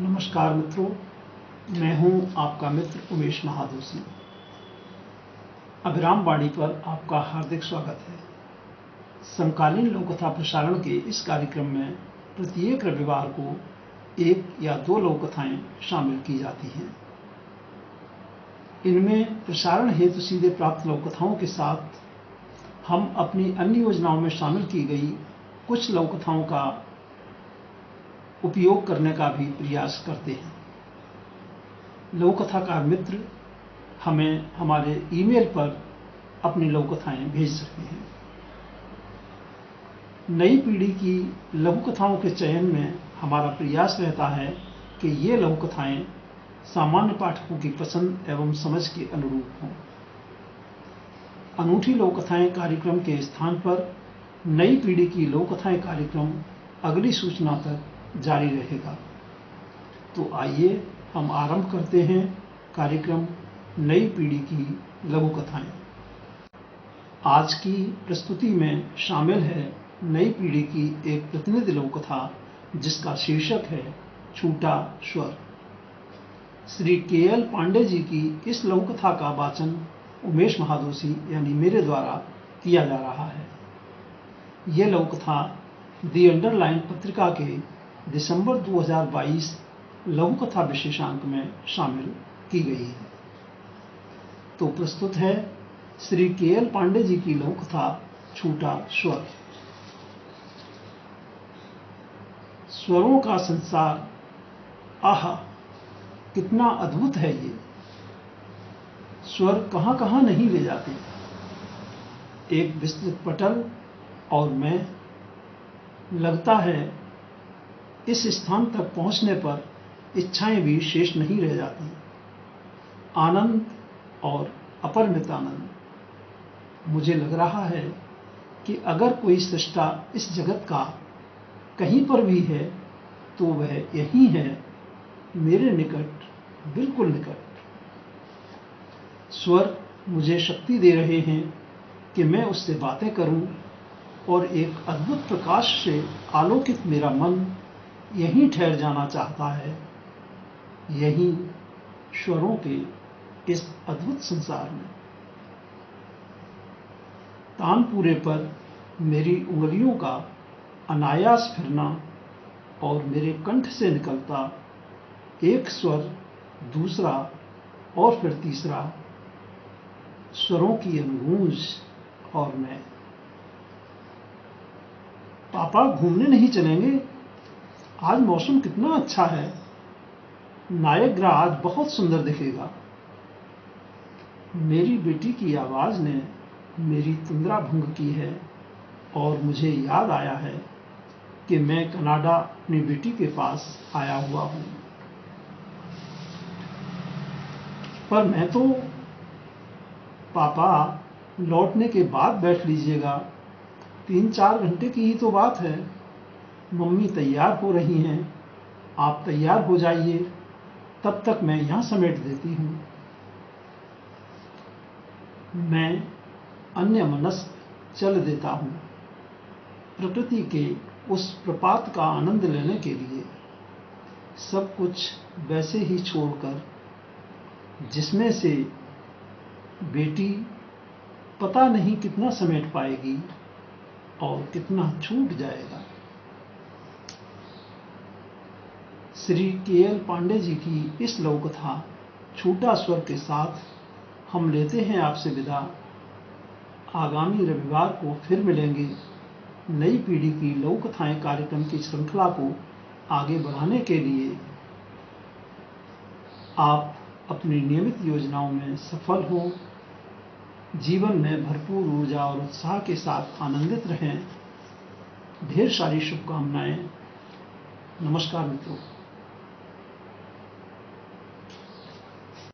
नमस्कार मित्रों, मैं हूं आपका मित्र उमेश महादोशी। अभिराम वाणी पर आपका हार्दिक स्वागत है। समकालीन लोककथा प्रसारण के इस कार्यक्रम में प्रत्येक रविवार को एक या दो लोककथाएं शामिल की जाती हैं। इनमें प्रसारण हेतु सीधे प्राप्त लोककथाओं के साथ हम अपनी अन्य योजनाओं में शामिल की गई कुछ लोककथाओं का उपयोग करने का भी प्रयास करते हैं। लोककथाकार मित्र हमें हमारे ईमेल पर अपनी लोककथाएं भेज सकते हैं। नई पीढ़ी की लघुकथाओं के चयन में हमारा प्रयास रहता है कि ये लघुकथाएं सामान्य पाठकों की पसंद एवं समझ के अनुरूप हों। अनूठी लोककथाएं कार्यक्रम के स्थान पर नई पीढ़ी की लोककथाएं कार्यक्रम अगली सूचना तक जारी रहेगा। तो आइए हम आरंभ करते हैं कार्यक्रम नई पीढ़ी की लघुकथाएं। आज की प्रस्तुति में शामिल है नई पीढ़ी की एक प्रतिनिधि लघुकथा जिसका शीर्षक है छूटा स्वर। श्री के.एल. पांडे जी की इस लघुकथा का वाचन उमेश महादोशी यानी मेरे द्वारा किया जा रहा है। यह लघुकथा दी अंडरलाइन पत्रिका के दिसंबर 2022 लघुकथा विशेषांक में शामिल की गई है। तो प्रस्तुत है श्री के.एल. पांडे जी की लघुकथा छूटा स्वर। स्वरों का संसार, आहा कितना अद्भुत है ये। स्वर कहां कहां नहीं ले जाते। एक विस्तृत पटल और मैं, लगता है इस स्थान तक पहुंचने पर इच्छाएं भी शेष नहीं रह जाती। आनंद और अपरिमित आनंद। मुझे लग रहा है कि अगर कोई सृष्टा इस जगत का कहीं पर भी है तो वह यही है, मेरे निकट, बिल्कुल निकट। स्वर मुझे शक्ति दे रहे हैं कि मैं उससे बातें करूं और एक अद्भुत प्रकाश से आलोकित मेरा मन यहीं ठहर जाना चाहता है, यहीं स्वरों के इस अद्भुत संसार में। तानपुरे पर मेरी उंगलियों का अनायास फिरना और मेरे कंठ से निकलता एक स्वर, दूसरा और फिर तीसरा, स्वरों की अनगूंज। और मैं, पापा घूमने नहीं चलेंगे? आज मौसम कितना अच्छा है, नायग्रा आज बहुत सुंदर दिखेगा। मेरी बेटी की आवाज ने मेरी तंद्रा भंग की है और मुझे याद आया है कि मैं कनाडा अपनी बेटी के पास आया हुआ हूं। पर मैं तो, पापा लौटने के बाद बैठ लीजिएगा, 3-4 घंटे की ही तो बात है। मम्मी तैयार हो रही हैं, आप तैयार हो जाइए, तब तक मैं यहां समेट देती हूं। मैं अन्यमनस्क चल देता हूं, प्रकृति के उस प्रपात का आनंद लेने के लिए, सब कुछ वैसे ही छोड़कर जिसमें से बेटी पता नहीं कितना समेट पाएगी और कितना छूट जाएगा। श्री के.एल. पांडे जी की इस लघुकथा छूटा स्वर के साथ हम लेते हैं आपसे विदा। आगामी रविवार को फिर मिलेंगे। नई पीढ़ी की लघुकथाएं कार्यक्रम की श्रृंखला को आगे बढ़ाने के लिए आप अपनी नियमित योजनाओं में सफल हों, जीवन में भरपूर ऊर्जा और उत्साह के साथ आनंदित रहें। ढेर सारी शुभकामनाएं। नमस्कार मित्रों।